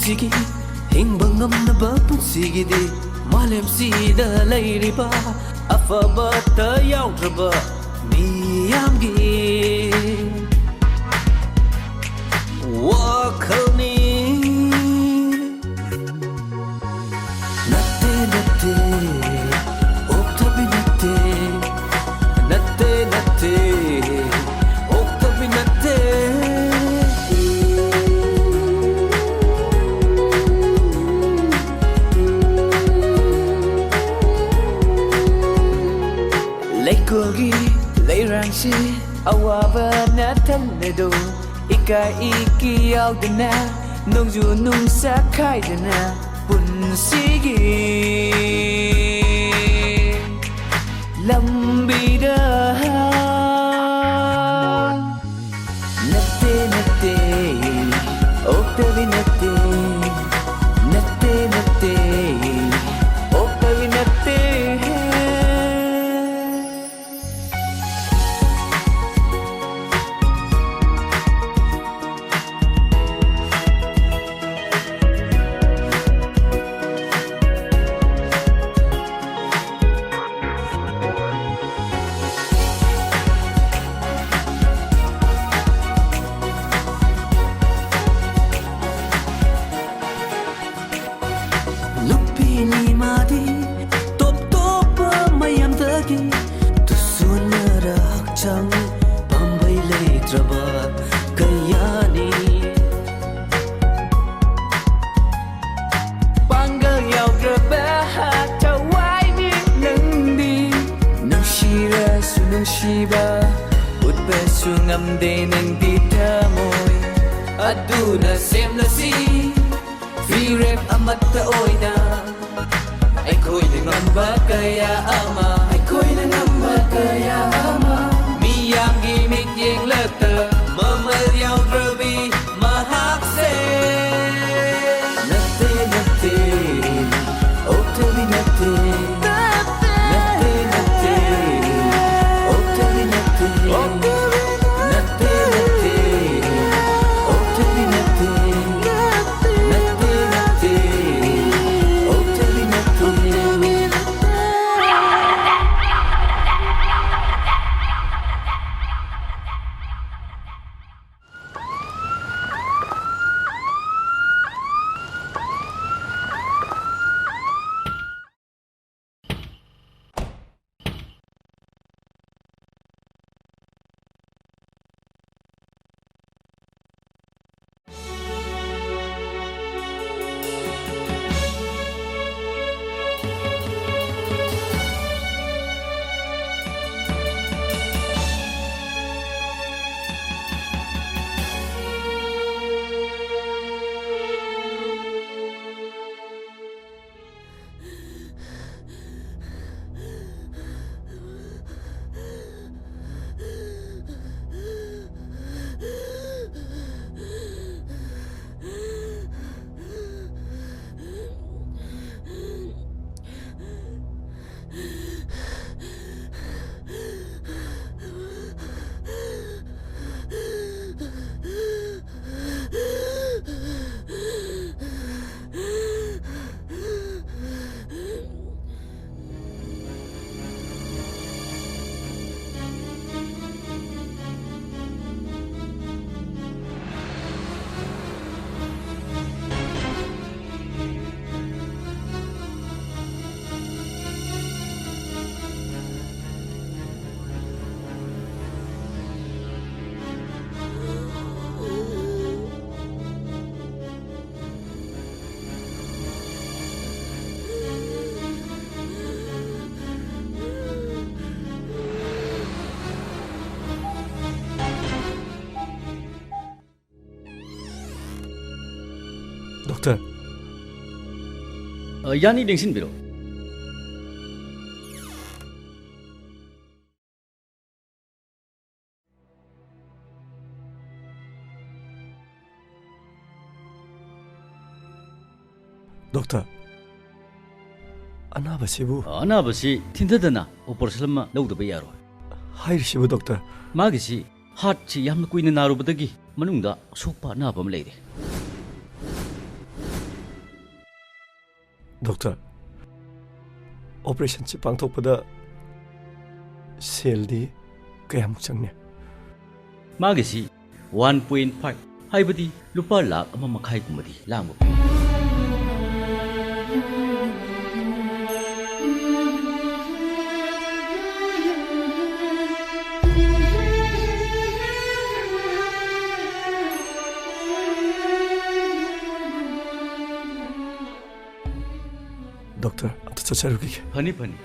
ꯄꯨꯟꯁꯤꯒꯤ ꯍꯤꯡꯕ ꯉꯝꯅꯕ ꯄꯨꯟꯁꯤꯒꯤꯗꯤ ꯃꯥꯂꯦꯝꯁꯤꯗ ꯂꯩꯔꯤꯕ ꯑꯐꯕꯇ ꯌꯥꯎꯗ꯭ꯔꯕ ꯃꯤꯌꯥꯝꯒꯤ ꯋꯥꯈꯜꯅꯤ ꯅꯠꯇꯦ ꯅꯠꯇꯦ ꯑꯣꯛꯇꯕꯤ ꯅꯠꯇꯦ ꯅꯠꯇꯦ ꯅꯠꯇꯦ ꯑꯣꯛꯇꯕꯤ ꯅꯠꯇꯦ ꯂꯩꯀꯣꯜꯒꯤ ꯂꯩꯔꯥꯡꯁꯤ ꯑꯋꯥꯕꯅ ꯊꯜꯂꯦꯗꯣ 이까 이끼 여기나 농주 농사 카이드나 분시기 람비다 나떼 나떼 옥타비 나떼 나떼 나떼 옥타비 나떼 ꯂꯨꯞꯄꯤꯅꯤ ꯃꯥꯗꯤ ꯇꯣꯞ ꯇꯣꯞꯄ ꯃꯌꯥꯝꯗꯒꯤ ꯇꯨꯁꯨꯟꯅꯔ ꯍꯛꯆꯥꯡ ꯄꯥꯝꯕꯩ ꯂꯩꯇ꯭ꯔꯕ ꯀꯌꯥꯅꯤ ꯄꯥꯡꯒꯜ ꯌꯥꯎꯗ꯭ꯔꯕ ꯊꯋꯥꯏꯅꯤ ꯅꯪꯗꯤ ꯅꯨꯡꯁꯤꯔꯁꯨ ꯅꯨꯡꯁꯤꯕ ꯎꯠꯄꯁꯨ ꯉꯝꯗꯦ ꯅꯪꯗꯤ ꯊꯃꯣꯏ ꯑꯗꯨꯅ ꯁꯦꯝꯂꯁꯤ ꯐꯤꯔꯦꯞ ꯑꯃꯠꯇ ꯑꯣꯏꯅ ꯑꯩꯈꯣꯏꯅ ꯉꯝꯕ ꯀꯌꯥ ꯑꯃ ꯑꯩꯈꯣꯏꯅ ꯉꯝꯕ ꯀꯌꯥ ꯑꯃ ꯃꯤꯌꯥꯝꯒꯤ ꯃꯤꯠꯌꯦꯡꯂꯛꯇ ꯃꯃꯜ ꯌꯥꯎꯗ꯭ꯔꯕꯤ ꯃꯍꯥꯛꯁꯦ ꯅꯠꯇꯦ ꯅꯠꯇꯦ ꯑꯣꯛꯇꯕꯤ ꯅꯠꯇꯦ ꯅꯠꯇꯦ ꯅꯠꯇꯦ ꯑꯣꯛꯇꯕꯤ ꯅꯠꯇꯦ ꯅꯠꯇꯦ ꯅꯠꯇꯦ ꯑꯣꯛꯇꯕꯤ ꯅꯠꯇꯦ ꯗꯣꯛꯇꯔ ꯌꯥꯅꯤ ꯂꯦꯡꯁꯤꯟꯕꯤꯔꯣ ꯗꯣꯛꯇꯔ ꯑꯅꯥꯕꯁꯤꯕꯨ ꯑꯅꯥꯕꯁꯤ ꯊꯤꯟꯊꯗꯅ ꯑꯣꯄꯔꯦꯁꯟ ꯑꯃ ꯂꯧꯗꯕ ꯌꯥꯔꯣꯏ ꯍꯥꯏꯔꯤꯁꯤꯕꯨ ꯗꯣꯛꯇꯔ ꯃꯥꯒꯤꯁꯤ ꯍꯥꯔꯠꯁꯤ ꯌꯥꯝꯅ ꯀꯨꯏꯅ ꯅꯥꯔꯨꯕꯗꯒꯤ ꯃꯅꯨꯡꯗ ꯑꯁꯣꯛꯄ ꯑꯅꯥꯕ ꯑꯃ ꯂꯩꯔꯦ डॉक्टर ऑपरेशन से पांथोपदा सेल दी कयामुक चंगने मागिसी 1.5 हाइबदी लुपा लाख अमा मखाई गुमदी लांगो डॉक्टर तो चचरुगी फनी फनी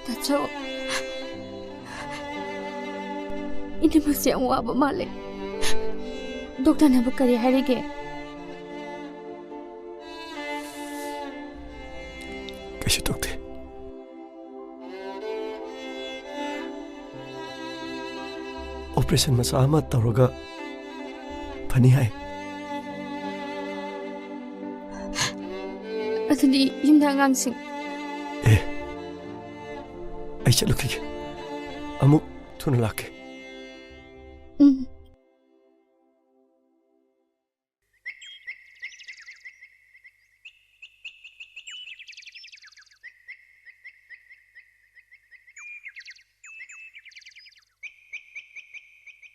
Dacho, ini masih yang wabah malik. Dokter nak berkari hari ke? कैसे डॉक्टर ऑपरेशन में सामत तौरगा फनी है Atau yunda ngang sing. आई चलो की अमुक थुन लाके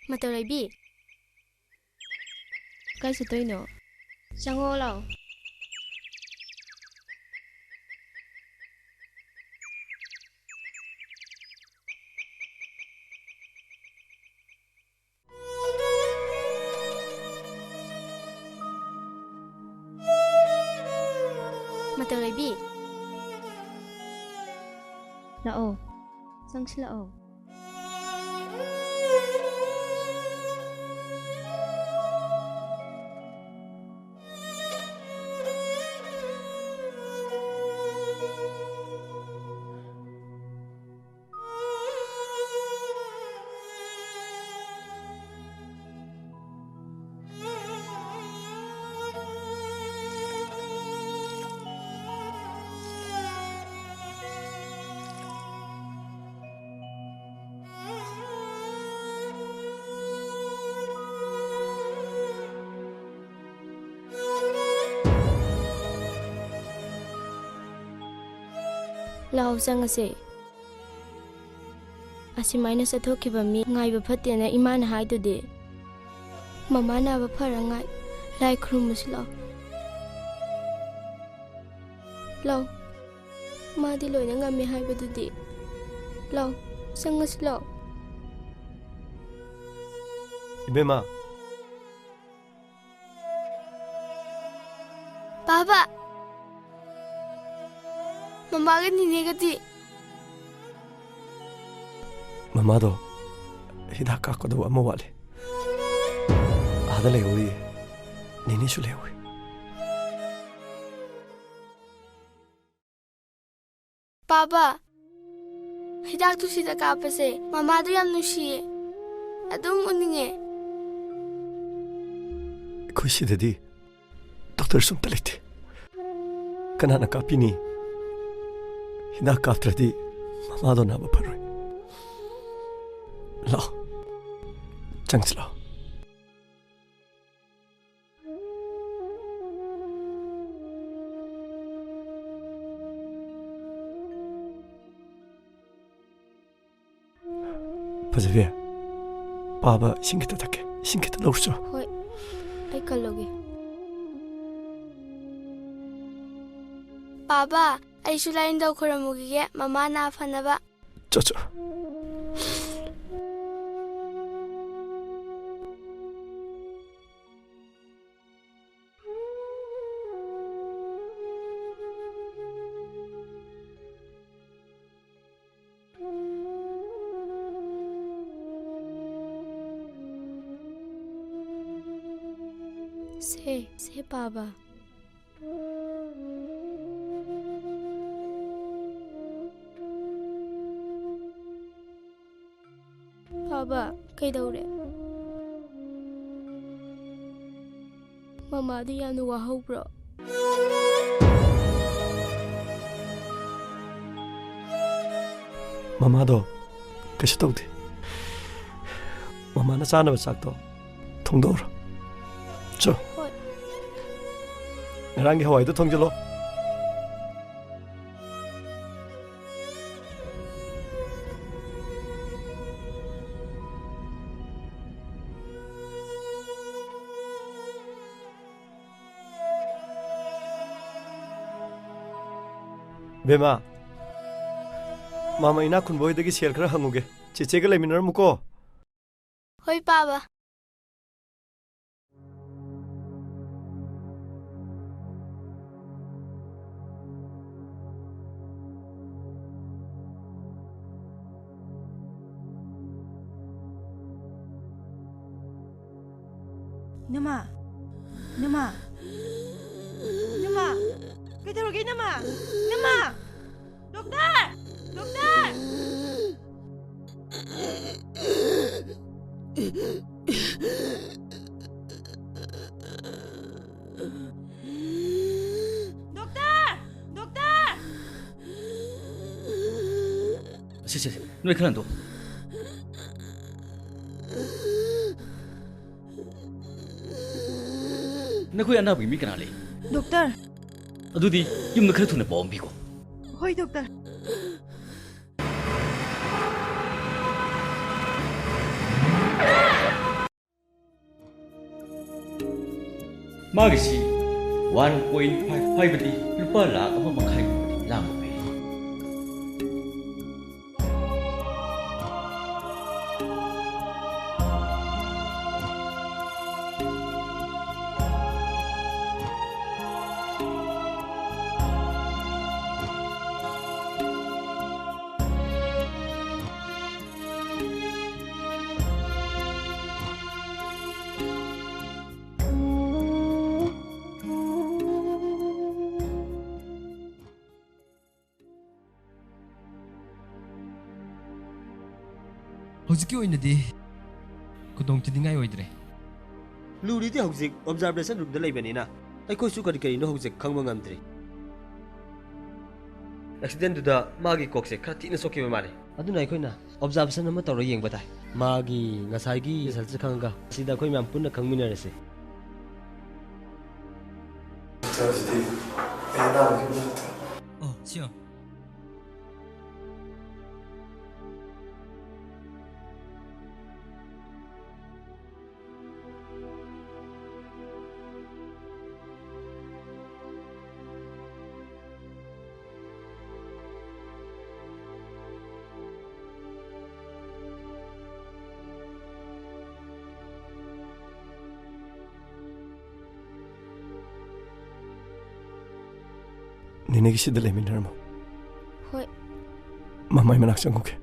Mata Rabi. Kai su toi no. Sango lao. Mata Rabi. Lao. Sang sila lao. Lao sang ase. Asimaina sa thoki ba mi ngai ba phatte na iman hai to de. Mama na ba phara ngai lai khrum mus lao. Lao. Ma di loi na ngami hai ba du de. Lao sang as lao. इबेमा Baba. Mama ga ni ne ga di. Mama दो हिदा का को दो अम्मा वाले आदले हुई नीनी शुले हुई Baba. Hidak tu sida ka pa se. Mama do yam nushi. Adum uninge. खुशी दे दी डॉक्टर सुन तले थे कना ना कापी नहीं हिदा काफ्टर दी ममा दो ना बफर रही लाओ चंग्स लाओ फजविया पापा सिंगित तक सिंगित लौसो Hoy. Ay kaloge. Baba, ay sulayin daw kuramugi mama na na ba? चचो Se Baba. Baba, ꯀꯩꯗꯧꯔꯦ? ꯃꯃꯥꯗꯨ ꯌꯥꯝꯅ ꯋꯥꯍꯧꯕ꯭ꯔꯣ? ꯃꯃꯥꯗꯣ ꯀꯩꯁꯨ ꯇꯧꯗꯦ. ꯃꯃꯥꯅ ꯆꯥꯅꯕ ꯆꯥꯛꯇꯣ ꯊꯣꯡꯗꯣꯛꯎꯔꯣ. ꯆꯣ. ꯍꯣꯏ. ꯉꯔꯥꯡꯒꯤ ꯍꯋꯥꯏꯗꯣ ꯊꯣꯡꯖꯤꯜꯂꯣ. ꯕꯦꯃꯥ, ꯃꯥꯃ ꯏꯅꯥꯛ ꯈꯨꯟꯕ ꯍꯣꯏꯗꯒꯤ ꯁꯦꯜ ꯈꯔ ꯍꯪꯉꯨꯒꯦ. ꯆꯦꯆꯦꯒ ꯂꯩꯃꯤꯟꯅꯔꯝꯃꯨꯀꯣ. ꯍꯣꯏ ꯄꯥꯕ. Nama, Nama, Nama, kailangan kayo Nama, Nama, Dokter, Dokter. Dokter, Dokter. Sige, nuwi ka lang to. Nakuya anabay mi kanali. Dokter. Adudi, yung nakara to na paumbi ko. Hoy, Dokter. Magisi 1.5 haibadi lupa lakh ama makai lang mo eh. ꯍꯧꯖꯤꯛꯀꯤ ꯑꯣꯏꯅꯗꯤ ꯈꯨꯗꯣꯡꯊꯤꯅꯤꯡꯉꯥꯏ ꯑꯣꯏꯗ꯭ꯔꯦ. ꯂꯨꯔꯤꯗꯤ ꯍꯧꯖꯤꯛ observation ꯔꯨꯝꯗ ꯂꯩꯕꯅꯤꯅ ꯑꯩꯈꯣꯏꯁꯨ ꯀꯔꯤꯅꯣ ꯍꯧꯖꯤꯛ ꯈꯪꯕ ꯉꯝꯗ꯭ꯔꯤ. ꯑꯦꯛꯁꯤꯗꯦꯟꯗꯨꯗ ꯃꯥꯒꯤ ꯀꯣꯛꯁꯦ ꯈꯔ ꯊꯤꯅ ꯁꯣꯛꯈꯤꯕ ꯃꯥꯜꯂꯦ. ꯑꯗꯨꯅ ꯑꯩꯈꯣꯏꯅ ꯑꯣꯕꯖꯥꯔꯕꯦꯁꯟ ꯑꯃ ꯇꯧꯔ ꯌꯦꯡꯕ ꯇꯥꯏ. ꯃꯥꯒꯤ ꯉꯁꯥꯏꯒꯤ ꯔꯤꯖꯜꯠꯁꯦ ꯈꯪꯉꯒ ꯁꯤꯗ ꯑꯩꯈꯣꯏ ꯃꯌꯥꯝ ꯄꯨꯟꯅ ꯈꯪꯃꯤꯟꯅꯔꯁꯤ. ꯁꯤꯌꯣ. 니네기 시들 레민들모. ꯍꯣꯏ. 마마이 만학 정국해.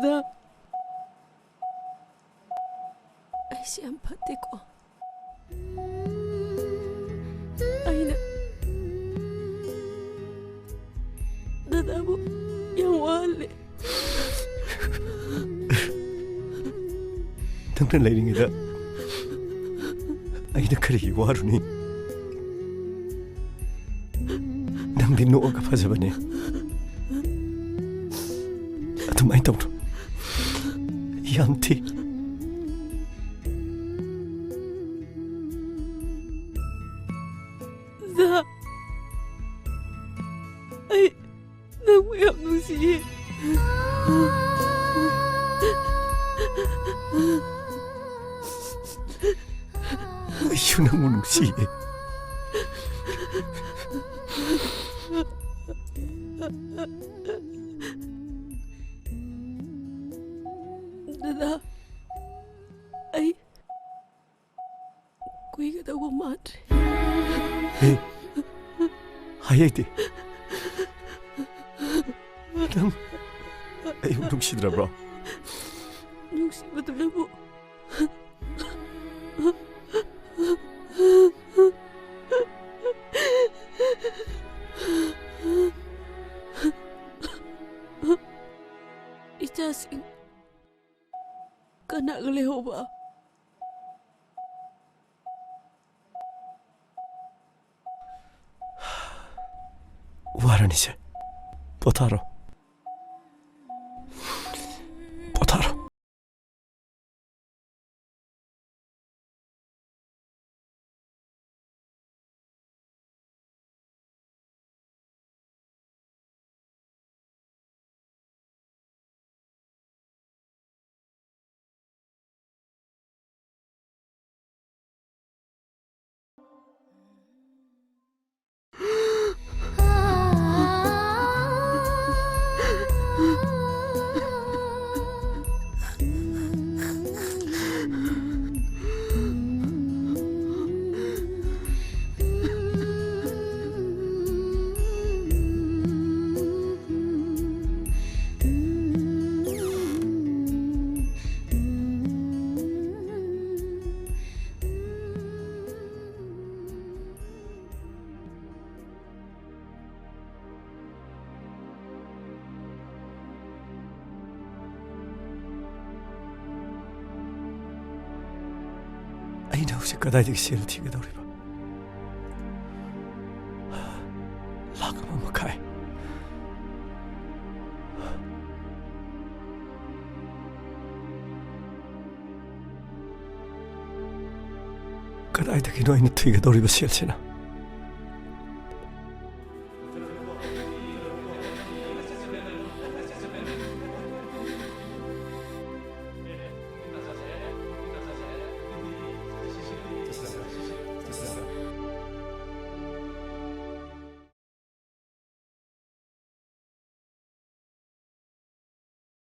나 아이씨 안 받대고 아이나 나나뭐 영화할래 당장 레이링이다. ꯑꯩꯅ ꯀꯔꯤꯒꯤ ꯋꯥꯔꯨꯅꯤ ꯅꯪꯗꯤ ꯅꯣꯛꯑꯒ ꯐꯖꯕꯅꯦ ꯑꯗꯨꯃꯥꯏꯅ ꯇꯧꯅꯨ ꯌꯥꯝ ꯊꯤ ꯗꯥ ꯑꯩ ꯅꯪꯕꯨ ꯌꯥꯝ ꯅꯨꯡꯁꯤꯌꯦ ꯑꯩꯁꯨ ꯅꯪꯕꯨ ꯅꯨꯡꯁꯤꯌꯦ ꯗꯗꯥ ꯑꯩ ꯀꯨꯏꯒꯗꯧꯕ ꯃꯥꯟꯗ꯭ꯔꯦ ꯍꯦ ꯍꯥꯏꯗꯤ ꯅꯪ ꯑꯩꯕꯨ ꯅꯨꯡꯁꯤꯗ꯭ꯔꯕ꯭ꯔꯣ ꯅꯨꯡꯁꯤꯕꯗꯨꯅꯕꯨ 이자식 까나글 해오바 와라니세 포타로 포타로 ꯑꯩꯅ ꯍꯧꯖꯤꯛ ꯀꯗꯥꯏꯗꯒꯤ ꯁꯦꯜ ꯊꯤꯒꯗꯧꯔꯤꯕ ꯂꯥꯛ ꯑꯃ ꯃꯈꯥꯏ ꯀꯗꯥꯏꯗꯒꯤꯅꯣ ꯑꯩꯅ ꯊꯤꯒꯗꯧꯔꯤꯕ ꯁꯦꯜꯁꯤꯅ